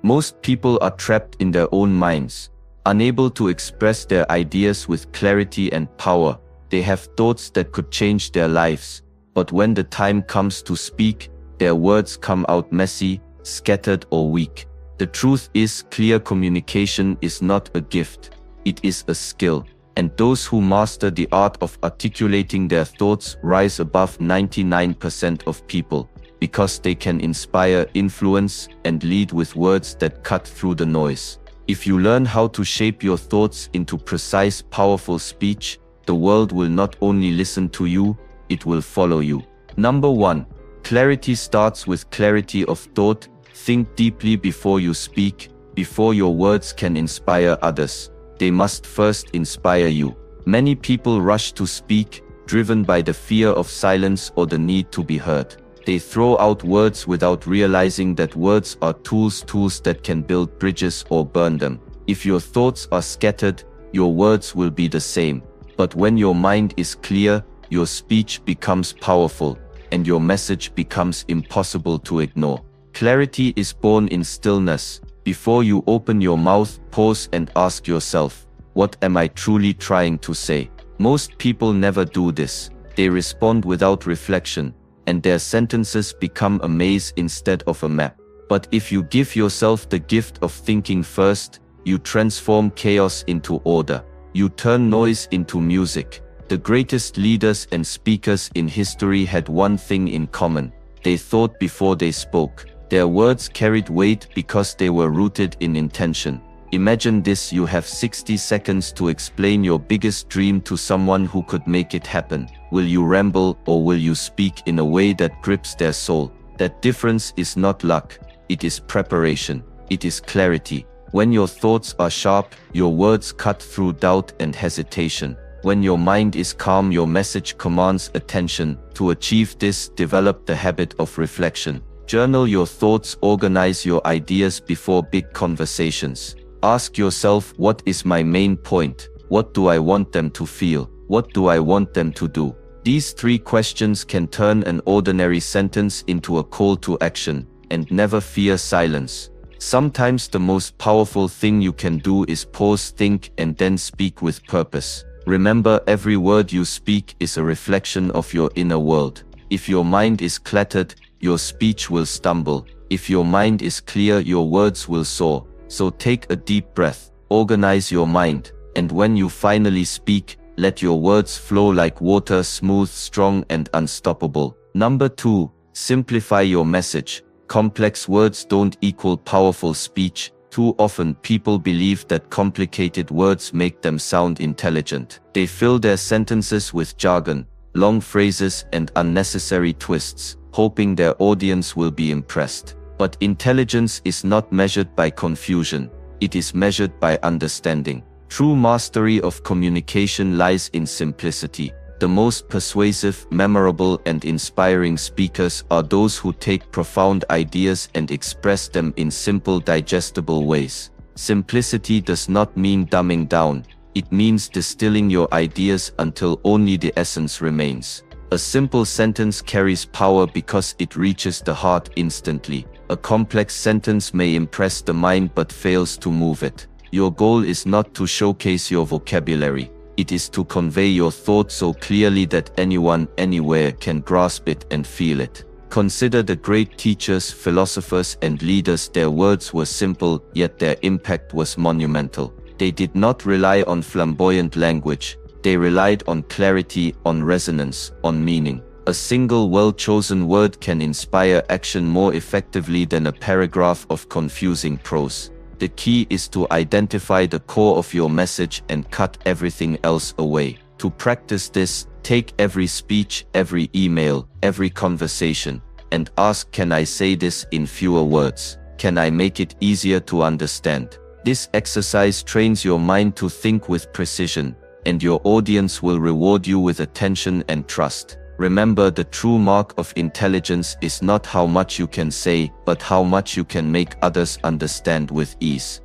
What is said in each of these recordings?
Most people are trapped in their own minds, unable to express their ideas with clarity and power. They have thoughts that could change their lives, but when the time comes to speak, their words come out messy, scattered or weak. The truth is, clear communication is not a gift, it is a skill, and those who master the art of articulating their thoughts rise above 99% of people, because they can inspire, influence, and lead with words that cut through the noise. If you learn how to shape your thoughts into precise, powerful speech, the world will not only listen to you, it will follow you. Number 1. Clarity starts with clarity of thought. Think deeply before you speak. Before your words can inspire others, they must first inspire you. Many people rush to speak, driven by the fear of silence or the need to be heard. They throw out words without realizing that words are tools that can build bridges or burn them. If your thoughts are scattered, your words will be the same. But when your mind is clear, your speech becomes powerful, and your message becomes impossible to ignore. Clarity is born in stillness. Before you open your mouth, pause and ask yourself, what am I truly trying to say? Most people never do this. They respond without reflection, and their sentences become a maze instead of a map. But if you give yourself the gift of thinking first, you transform chaos into order. You turn noise into music. The greatest leaders and speakers in history had one thing in common. They thought before they spoke. Their words carried weight because they were rooted in intention. Imagine this: you have 60 seconds to explain your biggest dream to someone who could make it happen. Will you ramble, or will you speak in a way that grips their soul? That difference is not luck, it is preparation, it is clarity. When your thoughts are sharp, your words cut through doubt and hesitation. When your mind is calm, your message commands attention. To achieve this, develop the habit of reflection. Journal your thoughts, organize your ideas before big conversations. Ask yourself, what is my main point? What do I want them to feel? What do I want them to do? These 3 questions can turn an ordinary sentence into a call to action. And never fear silence. Sometimes the most powerful thing you can do is pause, think, and then speak with purpose. Remember, every word you speak is a reflection of your inner world. If your mind is cluttered, your speech will stumble. If your mind is clear, your words will soar. So take a deep breath, organize your mind, and when you finally speak, let your words flow like water, smooth, strong, and unstoppable. Number 2. Simplify your message. Complex words don't equal powerful speech. Too often people believe that complicated words make them sound intelligent. They fill their sentences with jargon, long phrases, and unnecessary twists, hoping their audience will be impressed. But intelligence is not measured by confusion, it is measured by understanding. True mastery of communication lies in simplicity. The most persuasive, memorable, and inspiring speakers are those who take profound ideas and express them in simple, digestible ways. Simplicity does not mean dumbing down, it means distilling your ideas until only the essence remains. A simple sentence carries power because it reaches the heart instantly. A complex sentence may impress the mind but fails to move it. Your goal is not to showcase your vocabulary. It is to convey your thought so clearly that anyone, anywhere can grasp it and feel it. Consider the great teachers, philosophers, and leaders. Their words were simple, yet their impact was monumental. They did not rely on flamboyant language. They relied on clarity, on resonance, on meaning. A single well-chosen word can inspire action more effectively than a paragraph of confusing prose. The key is to identify the core of your message and cut everything else away. To practice this, take every speech, every email, every conversation, and ask, can I say this in fewer words? Can I make it easier to understand? This exercise trains your mind to think with precision, and your audience will reward you with attention and trust. Remember, the true mark of intelligence is not how much you can say, but how much you can make others understand with ease.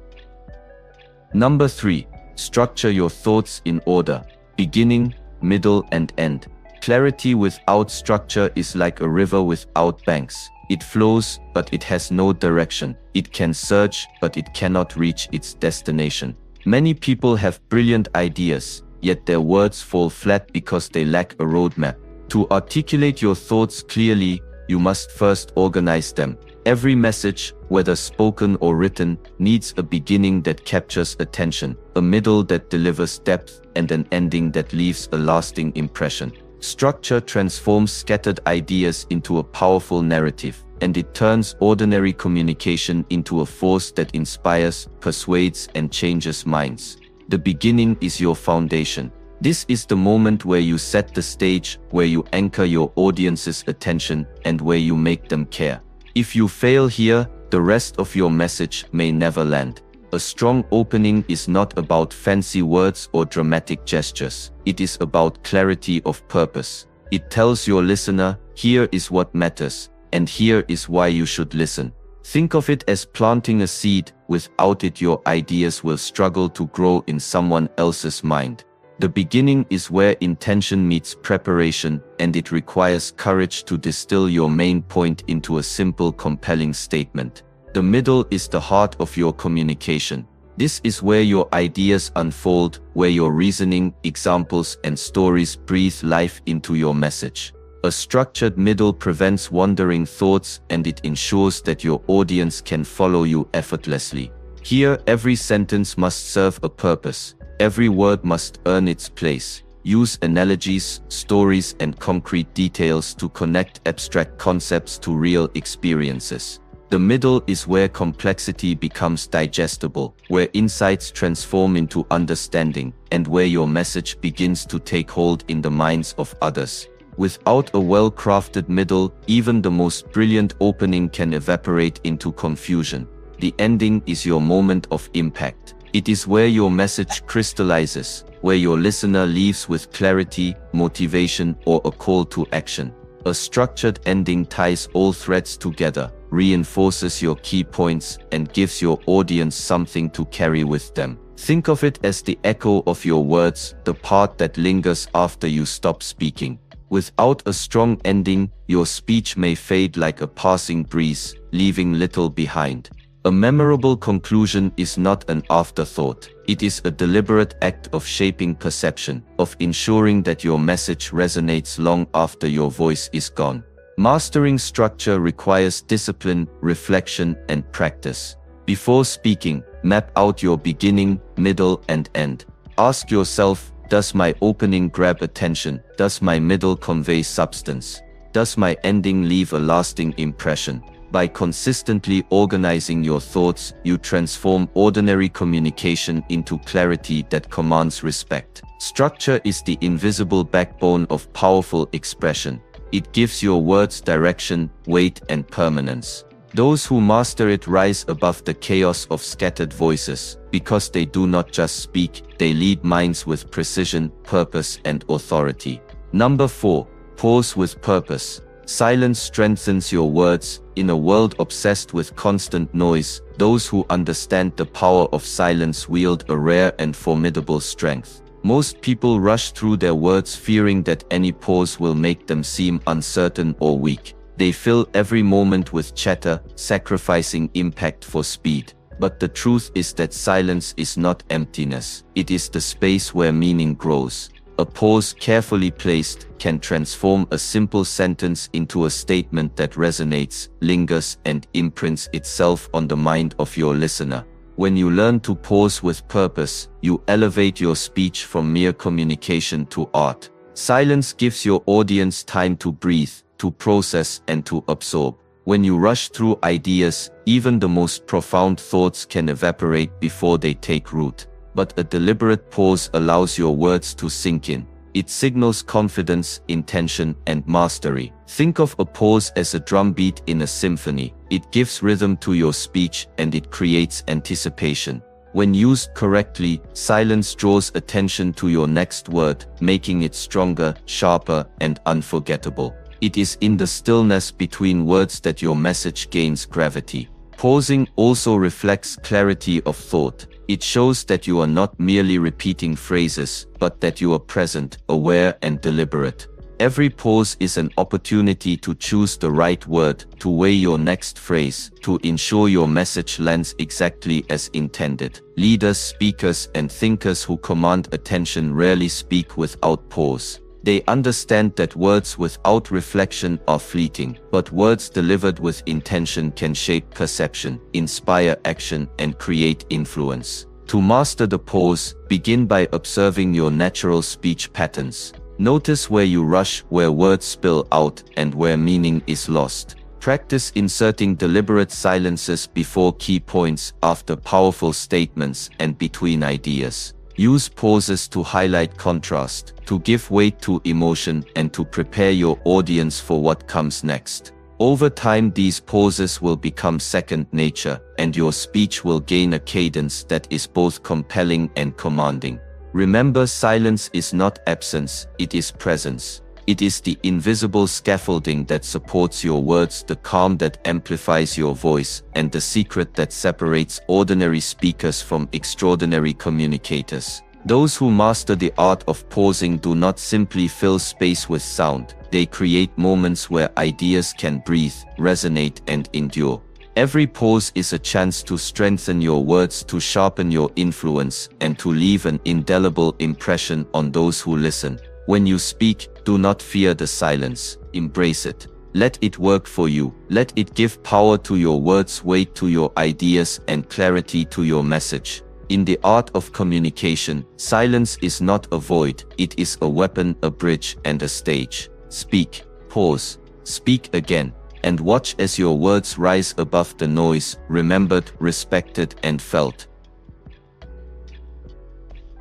Number 3. Structure your thoughts in order. Beginning, middle, and end. Clarity without structure is like a river without banks. It flows, but it has no direction. It can surge, but it cannot reach its destination. Many people have brilliant ideas, yet their words fall flat because they lack a roadmap. To articulate your thoughts clearly, you must first organize them. Every message, whether spoken or written, needs a beginning that captures attention, a middle that delivers depth, and an ending that leaves a lasting impression. Structure transforms scattered ideas into a powerful narrative, and it turns ordinary communication into a force that inspires, persuades, and changes minds. The beginning is your foundation. This is the moment where you set the stage, where you anchor your audience's attention, and where you make them care. If you fail here, the rest of your message may never land. A strong opening is not about fancy words or dramatic gestures. It is about clarity of purpose. It tells your listener, here is what matters, and here is why you should listen. Think of it as planting a seed. Without it, your ideas will struggle to grow in someone else's mind. The beginning is where intention meets preparation, and it requires courage to distill your main point into a simple, compelling statement. The middle is the heart of your communication. This is where your ideas unfold, where your reasoning, examples, and stories breathe life into your message. A structured middle prevents wandering thoughts, and it ensures that your audience can follow you effortlessly. Here, every sentence must serve a purpose. Every word must earn its place. Use analogies, stories, and concrete details to connect abstract concepts to real experiences. The middle is where complexity becomes digestible, where insights transform into understanding, and where your message begins to take hold in the minds of others. Without a well-crafted middle, even the most brilliant opening can evaporate into confusion. The ending is your moment of impact. It is where your message crystallizes, where your listener leaves with clarity, motivation, or a call to action. A structured ending ties all threads together, reinforces your key points, and gives your audience something to carry with them. Think of it as the echo of your words, the part that lingers after you stop speaking. Without a strong ending, your speech may fade like a passing breeze, leaving little behind. A memorable conclusion is not an afterthought. It is a deliberate act of shaping perception, of ensuring that your message resonates long after your voice is gone. Mastering structure requires discipline, reflection, and practice. Before speaking, map out your beginning, middle, and end. Ask yourself, does my opening grab attention? Does my middle convey substance? Does my ending leave a lasting impression? By consistently organizing your thoughts, you transform ordinary communication into clarity that commands respect. Structure is the invisible backbone of powerful expression. It gives your words direction, weight, and permanence. Those who master it rise above the chaos of scattered voices, because they do not just speak, they lead minds with precision, purpose, and authority. Number 4. Pause with purpose. Silence strengthens your words. In a world obsessed with constant noise, those who understand the power of silence wield a rare and formidable strength. Most people rush through their words fearing that any pause will make them seem uncertain or weak. They fill every moment with chatter, sacrificing impact for speed. But the truth is that silence is not emptiness. It is the space where meaning grows. A pause carefully placed can transform a simple sentence into a statement that resonates, lingers, and imprints itself on the mind of your listener. When you learn to pause with purpose, you elevate your speech from mere communication to art. Silence gives your audience time to breathe, to process, and to absorb. When you rush through ideas, even the most profound thoughts can evaporate before they take root. But a deliberate pause allows your words to sink in. It signals confidence, intention, and mastery. Think of a pause as a drumbeat in a symphony. It gives rhythm to your speech and it creates anticipation. When used correctly, silence draws attention to your next word, making it stronger, sharper, and unforgettable. It is in the stillness between words that your message gains gravity. Pausing also reflects clarity of thought. It shows that you are not merely repeating phrases, but that you are present, aware, and deliberate. Every pause is an opportunity to choose the right word, to weigh your next phrase, to ensure your message lands exactly as intended. Leaders, speakers, and thinkers who command attention rarely speak without pause. They understand that words without reflection are fleeting, but words delivered with intention can shape perception, inspire action, and create influence. To master the pause, begin by observing your natural speech patterns. Notice where you rush, where words spill out, and where meaning is lost. Practice inserting deliberate silences before key points, after powerful statements, and between ideas. Use pauses to highlight contrast, to give weight to emotion, and to prepare your audience for what comes next. Over time, these pauses will become second nature, and your speech will gain a cadence that is both compelling and commanding. Remember, silence is not absence, it is presence. It is the invisible scaffolding that supports your words, the calm that amplifies your voice, and the secret that separates ordinary speakers from extraordinary communicators. Those who master the art of pausing do not simply fill space with sound, they create moments where ideas can breathe, resonate, and endure. Every pause is a chance to strengthen your words, to sharpen your influence, and to leave an indelible impression on those who listen. When you speak, do not fear the silence. Embrace it. Let it work for you. Let it give power to your words, weight to your ideas, and clarity to your message. In the art of communication, silence is not a void. It is a weapon, a bridge, and a stage. Speak. Pause. Speak again. And watch as your words rise above the noise, remembered, respected, and felt.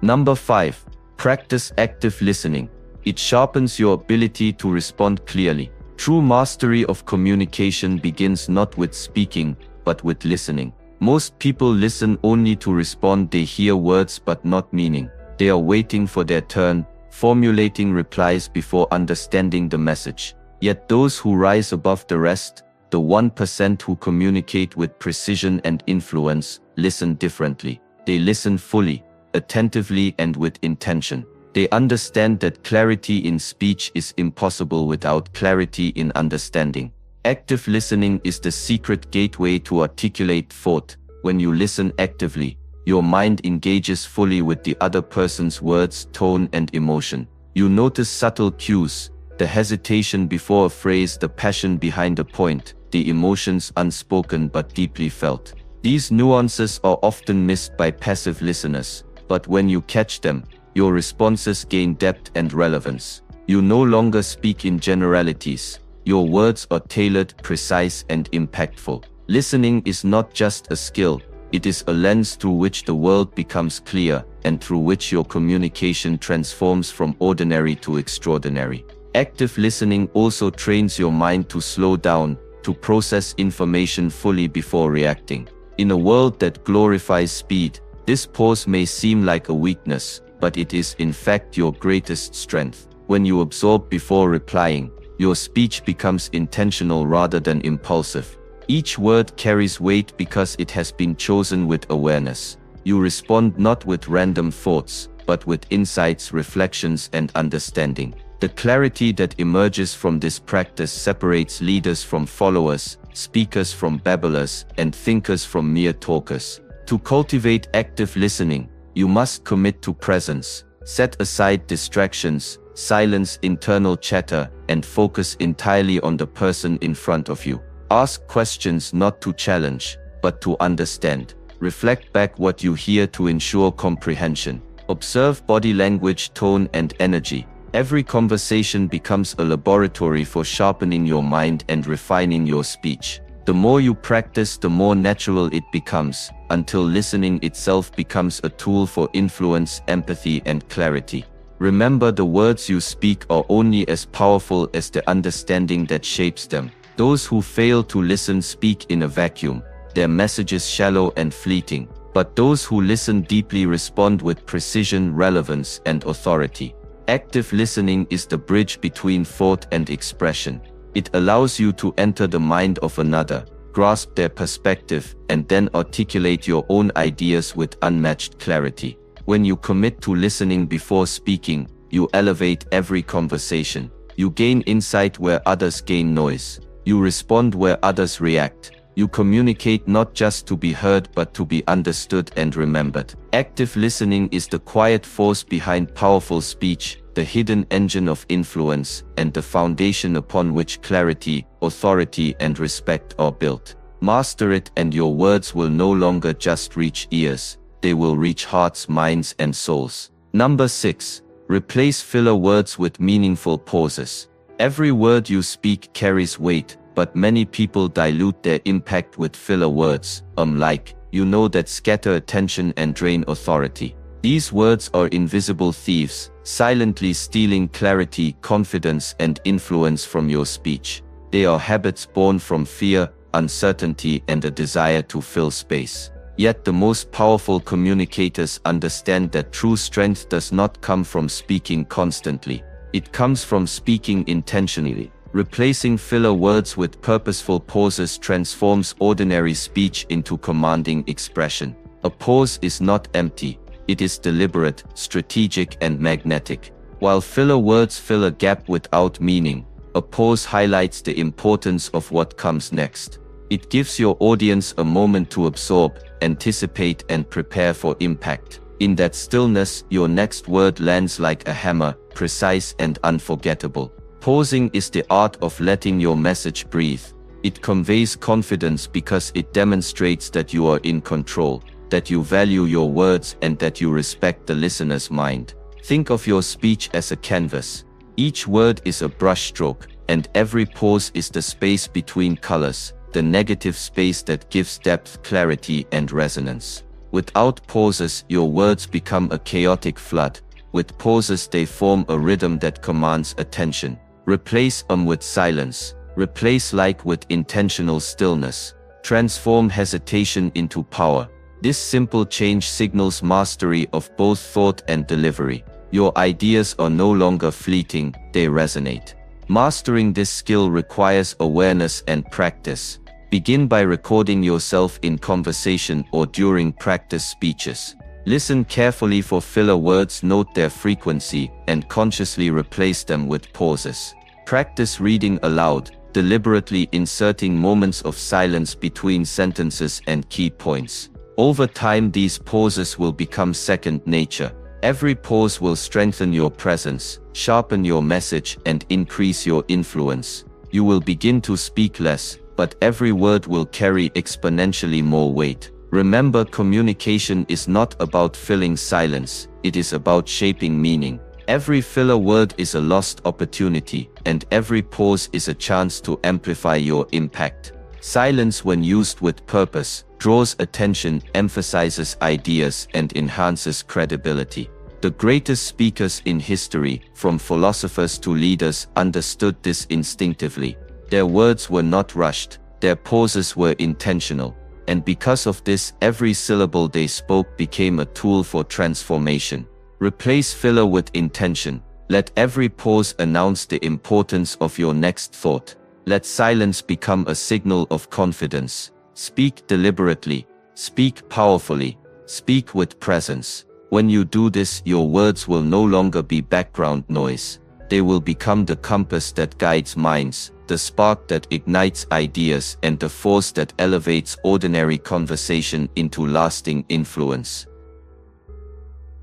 Number 5. Practice active listening. It sharpens your ability to respond clearly. True mastery of communication begins not with speaking, but with listening. Most people listen only to respond. They hear words but not meaning. They are waiting for their turn, formulating replies before understanding the message. Yet those who rise above the rest, the 1% who communicate with precision and influence, listen differently. They listen fully, attentively, and with intention. They understand that clarity in speech is impossible without clarity in understanding. Active listening is the secret gateway to articulate thought. When you listen actively, your mind engages fully with the other person's words, tone, and emotion. You notice subtle cues, the hesitation before a phrase, the passion behind a point, the emotions unspoken but deeply felt. These nuances are often missed by passive listeners, but when you catch them, your responses gain depth and relevance. You no longer speak in generalities. Your words are tailored, precise, and impactful. Listening is not just a skill, it is a lens through which the world becomes clear, and through which your communication transforms from ordinary to extraordinary. Active listening also trains your mind to slow down, to process information fully before reacting. In a world that glorifies speed, this pause may seem like a weakness, but it is in fact your greatest strength. When you absorb before replying, your speech becomes intentional rather than impulsive. Each word carries weight because it has been chosen with awareness. You respond not with random thoughts, but with insights, reflections, and understanding. The clarity that emerges from this practice separates leaders from followers, speakers from babblers, and thinkers from mere talkers. To cultivate active listening, you must commit to presence, set aside distractions, silence internal chatter, and focus entirely on the person in front of you. Ask questions not to challenge, but to understand. Reflect back what you hear to ensure comprehension. Observe body language, tone, and energy. Every conversation becomes a laboratory for sharpening your mind and refining your speech. The more you practice, the more natural it becomes, until listening itself becomes a tool for influence, empathy, and clarity. Remember, the words you speak are only as powerful as the understanding that shapes them. Those who fail to listen speak in a vacuum, their messages shallow and fleeting. But those who listen deeply respond with precision, relevance, and authority. Active listening is the bridge between thought and expression. It allows you to enter the mind of another, grasp their perspective, and then articulate your own ideas with unmatched clarity. When you commit to listening before speaking, you elevate every conversation. You gain insight where others gain noise. You respond where others react. You communicate not just to be heard but to be understood and remembered. Active listening is the quiet force behind powerful speech, the hidden engine of influence, and the foundation upon which clarity, authority, and respect are built. Master it and your words will no longer just reach ears. They will reach hearts, minds, and souls. Number 6. Replace filler words with meaningful pauses. Every word you speak carries weight, but many people dilute their impact with filler words, like, that scatter attention and drain authority. These words are invisible thieves, silently stealing clarity, confidence, and influence from your speech. They are habits born from fear, uncertainty, and a desire to fill space. Yet the most powerful communicators understand that true strength does not come from speaking constantly. It comes from speaking intentionally. Replacing filler words with purposeful pauses transforms ordinary speech into commanding expression. A pause is not empty. It is deliberate, strategic, and magnetic. While filler words fill a gap without meaning, a pause highlights the importance of what comes next. It gives your audience a moment to absorb, anticipate, and prepare for impact. In that stillness, your next word lands like a hammer, precise and unforgettable. Pausing is the art of letting your message breathe. It conveys confidence because it demonstrates that you are in control, that you value your words, and that you respect the listener's mind. Think of your speech as a canvas. Each word is a brushstroke, and every pause is the space between colors, the negative space that gives depth, clarity, and resonance. Without pauses, your words become a chaotic flood. With pauses, they form a rhythm that commands attention. Replace with silence. Replace like with intentional stillness. Transform hesitation into power. This simple change signals mastery of both thought and delivery. Your ideas are no longer fleeting, they resonate. Mastering this skill requires awareness and practice. Begin by recording yourself in conversation or during practice speeches. Listen carefully for filler words, note their frequency, and consciously replace them with pauses. Practice reading aloud, deliberately inserting moments of silence between sentences and key points. Over time, these pauses will become second nature. Every pause will strengthen your presence, sharpen your message, and increase your influence. You will begin to speak less, but every word will carry exponentially more weight. Remember, communication is not about filling silence, it is about shaping meaning. Every filler word is a lost opportunity, and every pause is a chance to amplify your impact. Silence, when used with purpose, draws attention, emphasizes ideas, and enhances credibility. The greatest speakers in history, from philosophers to leaders, understood this instinctively. Their words were not rushed, their pauses were intentional. And because of this, every syllable they spoke became a tool for transformation. Replace filler with intention. Let every pause announce the importance of your next thought. Let silence become a signal of confidence. Speak deliberately. Speak powerfully. Speak with presence. When you do this, your words will no longer be background noise. They will become the compass that guides minds, the spark that ignites ideas, and the force that elevates ordinary conversation into lasting influence.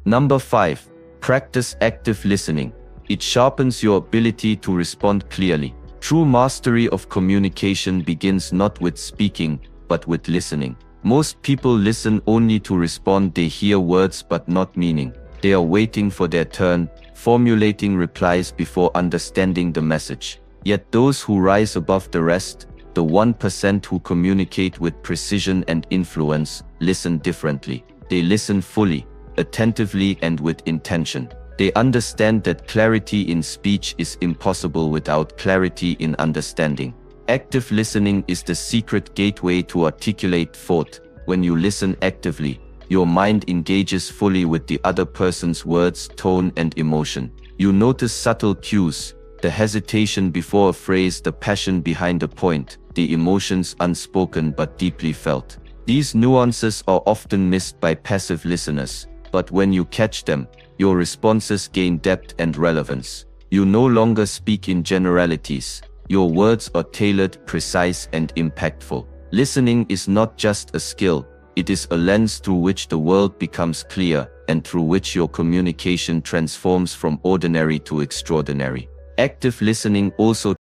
Number 5. Practice active listening. It sharpens your ability to respond clearly. True mastery of communication begins not with speaking, but with listening. Most people listen only to respond. They hear words but not meaning. They are waiting for their turn, formulating replies before understanding the message. Yet those who rise above the rest, the 1% who communicate with precision and influence, listen differently. They listen fully, attentively, and with intention. They understand that clarity in speech is impossible without clarity in understanding. Active listening is the secret gateway to articulate thought. When you listen actively, your mind engages fully with the other person's words, tone, and emotion. You notice subtle cues, The hesitation before a phrase, the passion behind a point, the emotions unspoken but deeply felt. These nuances are often missed by passive listeners, but when you catch them, your responses gain depth and relevance. You no longer speak in generalities. Your words are tailored, precise, and impactful. Listening is not just a skill, it is a lens through which the world becomes clear and through which your communication transforms from ordinary to extraordinary. Active listening also